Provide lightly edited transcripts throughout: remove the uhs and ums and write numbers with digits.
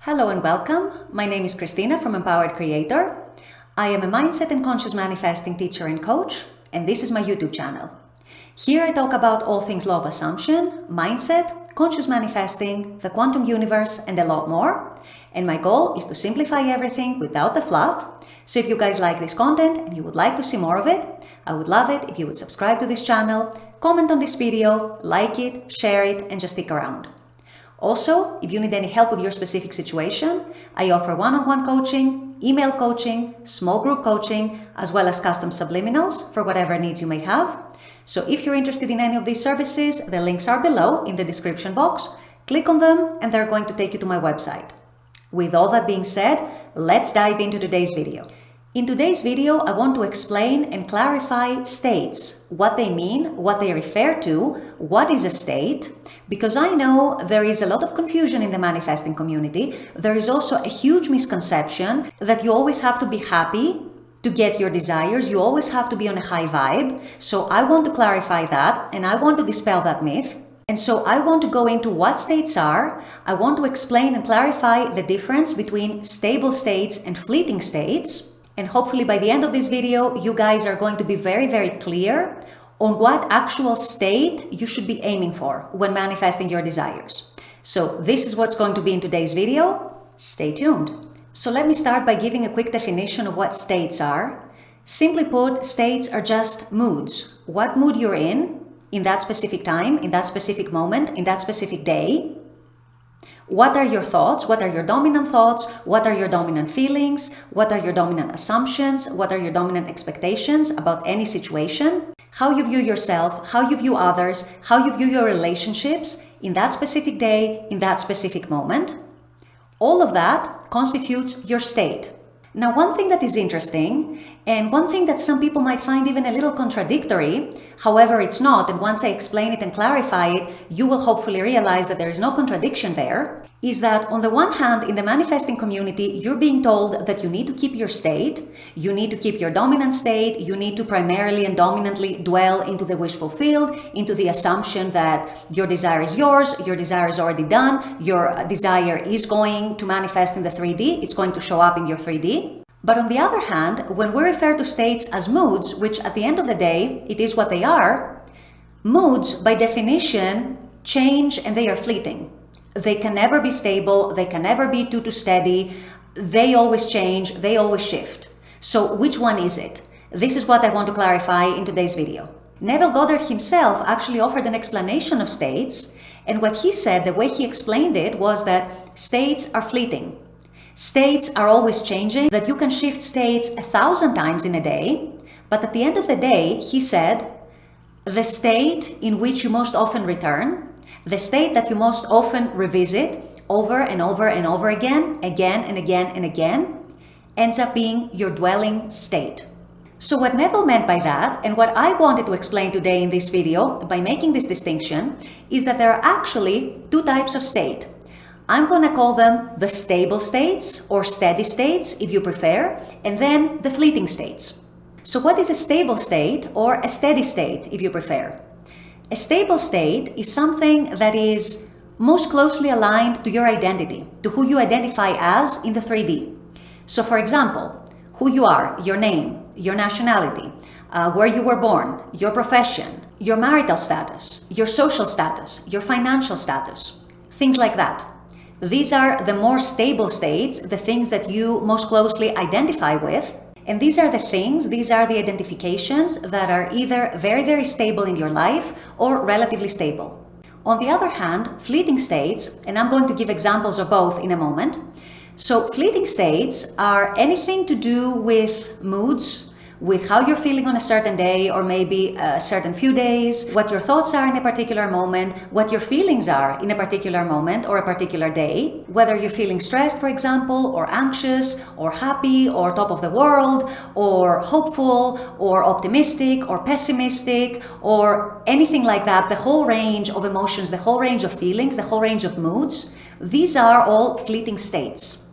Hello and welcome. My name is Christina from Empowered Creator. I am a mindset and conscious manifesting teacher and coach, and this is my YouTube channel. Here I talk about all things law of assumption, mindset, conscious manifesting, the quantum universe, and a lot more. And my goal is to simplify everything without the fluff. So if you guys like this content and you would like to see more of it, I would love it if you would subscribe to this channel, comment on this video, like it, share it, and just stick around. Also, if you need any help with your specific situation, I offer one-on-one coaching, email coaching, small group coaching, as well as custom subliminals for whatever needs you may have. So if you're interested in any of these services, the links are below in the description box. Click on them and they're going to take you to my website. With all that being said, let's dive into today's video. In today's video, I want to explain and clarify states, what they mean, what they refer to, what is a state, because I know there is a lot of confusion in the manifesting community. There is also a huge misconception that you always have to be happy to get your desires. You always have to be on a high vibe. So I want to clarify that and I want to dispel that myth. And so I want to go into what states are. I want to explain and clarify the difference between stable states and fleeting states. And hopefully by the end of this video, you guys are going to be very, very clear on what actual state you should be aiming for when manifesting your desires. So this is what's going to be in today's video. Stay tuned. So let me start by giving a quick definition of what states are. Simply put, states are just moods. What mood you're in that specific time, in that specific moment, in that specific day. What are your thoughts? What are your dominant thoughts? What are your dominant feelings? What are your dominant assumptions? What are your dominant expectations about any situation? How you view yourself, how you view others, how you view your relationships in that specific day, in that specific moment. All of that constitutes your state. Now, one thing that is interesting, and one thing that some people might find even a little contradictory, however it's not, and once I explain it and clarify it, you will hopefully realize that there is no contradiction there, is that on the one hand, in the manifesting community, you're being told that you need to keep your state, you need to keep your dominant state, you need to primarily and dominantly dwell into the wishful field, into the assumption that your desire is yours, your desire is already done, your desire is going to manifest in the 3D, it's going to show up in your 3D. But on the other hand, when we refer to states as moods, which at the end of the day, it is what they are, moods by definition change and they are fleeting. They can never be stable, they can never be too steady, they always change, they always shift. So which one is it? This is what I want to clarify in today's video. Neville Goddard himself actually offered an explanation of states, and what he said, the way he explained it, was that states are fleeting. States are always changing, that you can shift states 1,000 times in a day, but at the end of the day, he said, the state in which you most often return, the state that you most often revisit over and over and over again and again, ends up being your dwelling state. So what Neville meant by that, and what I wanted to explain today in this video by making this distinction, is that there are actually two types of state. I'm going to call them the stable states or steady states if you prefer, and then the fleeting states. So what is a stable state or a steady state if you prefer? A stable state is something that is most closely aligned to your identity, to who you identify as in the 3D. So for example, who you are, your name, your nationality, where you were born, your profession, your marital status, your social status, your financial status, things like that. These are the more stable states, the things that you most closely identify with. And these are the things, these are the identifications that are either very, very stable in your life or relatively stable. On the other hand, fleeting states, and I'm going to give examples of both in a moment. So fleeting states are anything to do with moods, with how you're feeling on a certain day or maybe a certain few days, what your thoughts are in a particular moment, what your feelings are in a particular moment or a particular day, whether you're feeling stressed, for example, or anxious, or happy, or top of the world, or hopeful, or optimistic, or pessimistic, or anything like that, the whole range of emotions, the whole range of feelings, the whole range of moods, these are all fleeting states.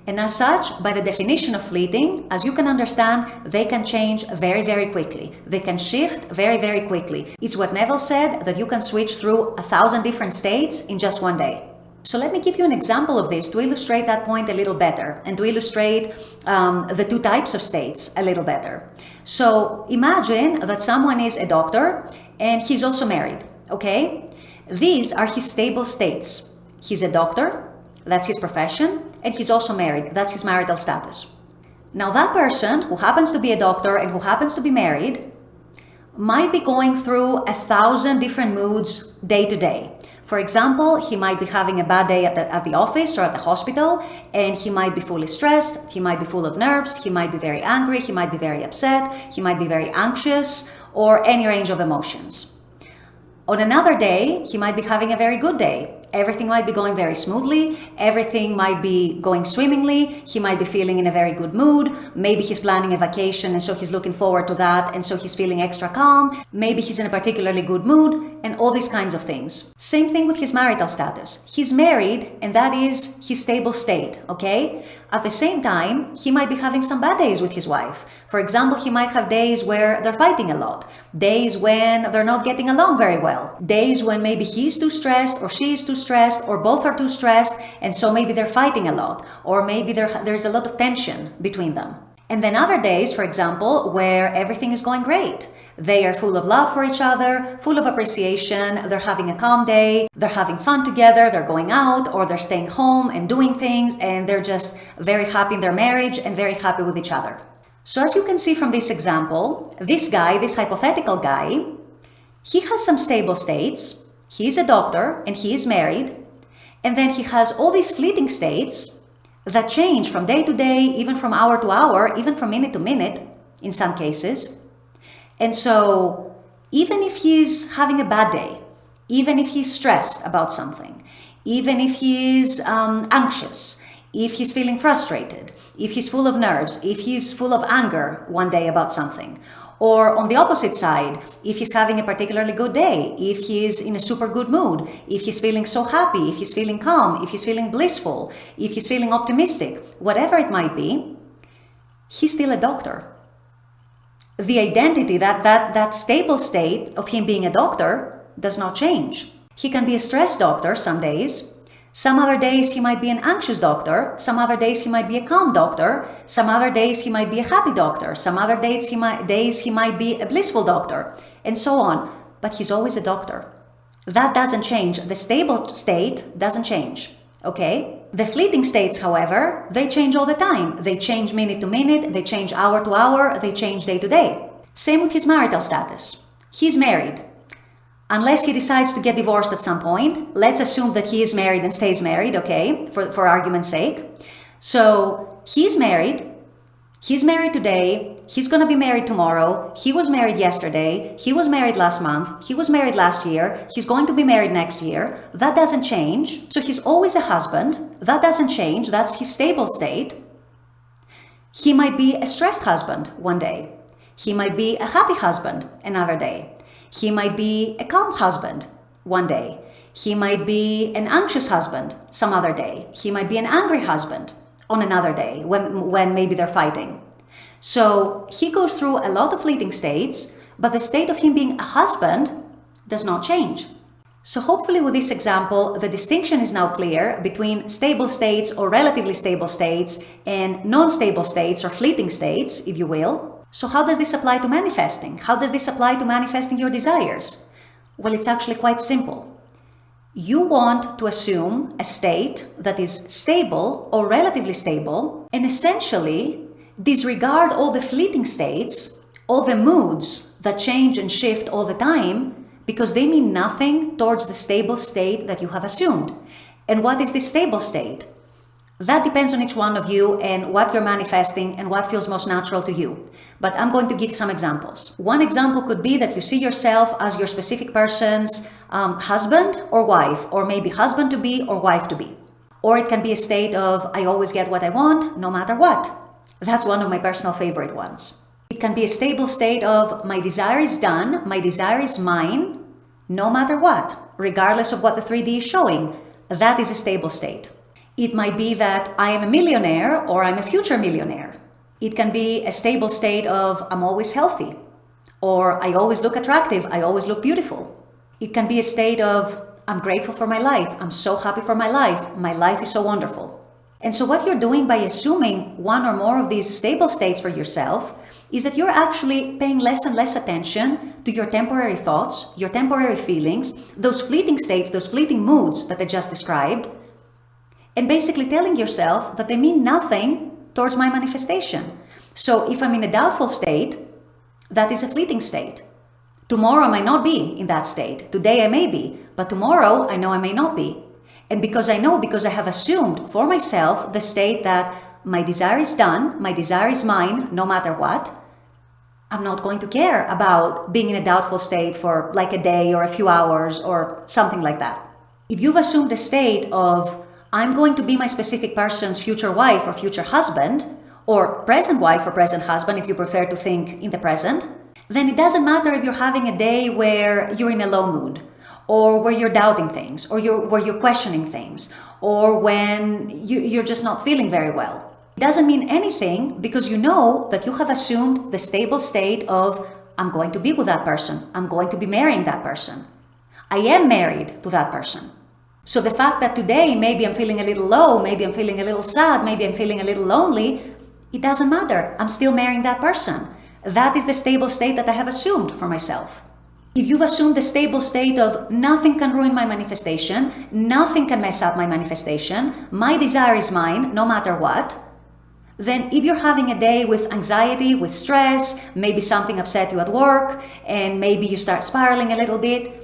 And as such, by the definition of fleeting, as you can understand, they can change very, very quickly. They can shift very, very quickly. It's what Neville said, that you can switch through 1,000 different states in just one day. So let me give you an example of this to illustrate that point a little better and to illustrate the two types of states a little better. So imagine that someone is a doctor and he's also married, okay? These are his stable states. He's a doctor, that's his profession, and he's also married, that's his marital status. Now that person who happens to be a doctor and who happens to be married might be going through 1,000 different moods day to day. For example, he might be having a bad day at the office or at the hospital, and he might be fully stressed, he might be full of nerves, he might be very angry, he might be very upset, he might be very anxious, or any range of emotions. On another day, he might be having a very good day. Everything might be going very smoothly, everything might be going swimmingly, he might be feeling in a very good mood, maybe he's planning a vacation and so he's looking forward to that and so he's feeling extra calm, maybe he's in a particularly good mood, and all these kinds of things. Same thing with his marital status. He's married and that is his stable state, okay? At the same time, he might be having some bad days with his wife. For example, he might have days where they're fighting a lot, days when they're not getting along very well, days when maybe he's too stressed or she's too stressed or both are too stressed and so maybe they're fighting a lot, or maybe there's a lot of tension between them. And then other days, for example, where everything is going great. They are full of love for each other, full of appreciation, they're having a calm day, they're having fun together, they're going out or they're staying home and doing things, and they're just very happy in their marriage and very happy with each other. So as you can see from this example, this guy, this hypothetical guy, he has some stable states, he's a doctor and he is married, and then he has all these fleeting states that change from day to day, even from hour to hour, even from minute to minute in some cases. And so even if he's having a bad day, even if he's stressed about something, even if he's anxious, if he's feeling frustrated, if he's full of nerves, if he's full of anger one day about something, or on the opposite side, if he's having a particularly good day, if he's in a super good mood, if he's feeling so happy, if he's feeling calm, if he's feeling blissful, if he's feeling optimistic, whatever it might be, he's still a doctor. The identity, that stable state of him being a doctor does not change. He can be a stressed doctor some days. Some other days he might be an anxious doctor. Some other days he might be a calm doctor. Some other days he might be a happy doctor. Some other days he might be a blissful doctor, and so on. But he's always a doctor. That doesn't change. The stable state doesn't change. Okay? The fleeting states, however, they change all the time. They change minute to minute, they change hour to hour, they change day to day. Same with his marital status. He's married. Unless he decides to get divorced at some point, let's assume that he is married and stays married, okay, for argument's sake. So he's married today, he's gonna be married tomorrow, he was married yesterday, he was married last month, he was married last year, he's going to be married next year. That doesn't change. So he's always a husband. That doesn't change. That's his stable state. He might be a stressed husband one day. He might be a happy husband another day. He might be a calm husband one day. He might be an anxious husband some other day. He might be an angry husband on another day when maybe they're fighting. So he goes through a lot of fleeting states, but the state of him being a husband does not change. So hopefully with this example, the distinction is now clear between stable states or relatively stable states and non-stable states or fleeting states, if you will. So how does this apply to manifesting? How does this apply to manifesting your desires? Well, it's actually quite simple. You want to assume a state that is stable or relatively stable and essentially disregard all the fleeting states, all the moods that change and shift all the time because they mean nothing towards the stable state that you have assumed. And what is this stable state? That depends on each one of you and what you're manifesting and what feels most natural to you. But I'm going to give some examples. One example could be that you see yourself as your specific person's husband or wife, or maybe husband to be or wife to be. Or it can be a state of, I always get what I want, no matter what. That's one of my personal favorite ones. It can be a stable state of, my desire is done, my desire is mine, no matter what, regardless of what the 3D is showing. That is a stable state. It might be that I am a millionaire or I'm a future millionaire. It can be a stable state of I'm always healthy, or I always look attractive, I always look beautiful. It can be a state of I'm grateful for my life. I'm so happy for my life. My life is so wonderful. And so what you're doing by assuming one or more of these stable states for yourself is that you're actually paying less and less attention to your temporary thoughts, your temporary feelings, those fleeting states, those fleeting moods that I just described, and basically telling yourself that they mean nothing towards my manifestation. So if I'm in a doubtful state, that is a fleeting state. Tomorrow I might not be in that state. Today I may be, but tomorrow I know I may not be. And because I know, because I have assumed for myself the state that my desire is done, my desire is mine, no matter what, I'm not going to care about being in a doubtful state for like a day or a few hours or something like that. If you've assumed a state of, I'm going to be my specific person's future wife or future husband, or present wife or present husband if you prefer to think in the present, then it doesn't matter if you're having a day where you're in a low mood, or where you're doubting things, or where you're questioning things, or when you're just not feeling very well. It doesn't mean anything because you know that you have assumed the stable state of, I'm going to be with that person, I'm going to be marrying that person, I am married to that person. So the fact that today maybe I'm feeling a little low, maybe I'm feeling a little sad, maybe I'm feeling a little lonely, it doesn't matter. I'm still marrying that person. That is the stable state that I have assumed for myself. If you've assumed the stable state of nothing can ruin my manifestation, nothing can mess up my manifestation, my desire is mine no matter what, then if you're having a day with anxiety, with stress, maybe something upset you at work, and maybe you start spiraling a little bit,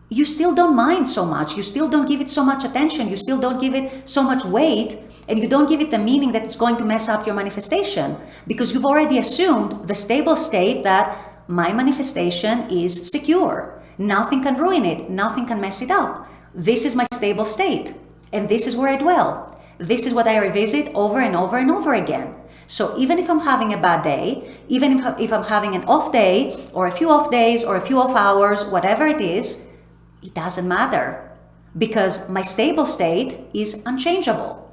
you still don't mind so much, you still don't give it so much attention, you still don't give it so much weight, and you don't give it the meaning that it's going to mess up your manifestation because you've already assumed the stable state that my manifestation is secure. Nothing can ruin it, nothing can mess it up. This is my stable state, and this is where I dwell. This is what I revisit over and over and over again. So even if I'm having a bad day, even if I'm having an off day, or a few off days, or a few off hours, whatever it is, it doesn't matter because my stable state is unchangeable.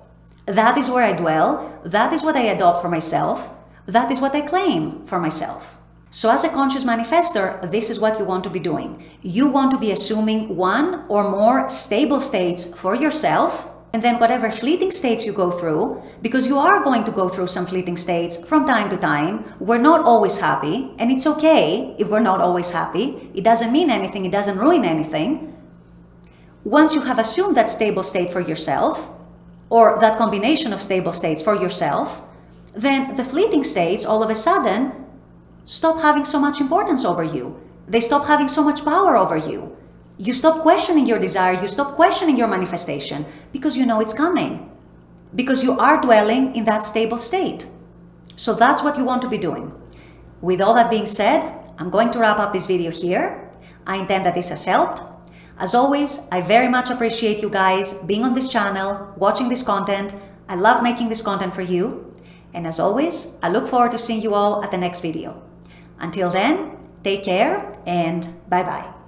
That is where I dwell, that is what I adopt for myself, that is what I claim for myself. So as a conscious manifestor, this is what you want to be doing. You want to be assuming one or more stable states for yourself, and then whatever fleeting states you go through, because you are going to go through some fleeting states from time to time. We're not always happy, and it's okay if we're not always happy. It doesn't mean anything, it doesn't ruin anything. Once you have assumed that stable state for yourself, or that combination of stable states for yourself, then the fleeting states all of a sudden stop having so much importance over you. They stop having so much power over you. You stop questioning your desire, you stop questioning your manifestation because you know it's coming. Because you are dwelling in that stable state. So that's what you want to be doing. With all that being said, I'm going to wrap up this video here. I intend that this has helped. As always, I very much appreciate you guys being on this channel, watching this content. I love making this content for you. And as always, I look forward to seeing you all at the next video. Until then, take care and bye-bye.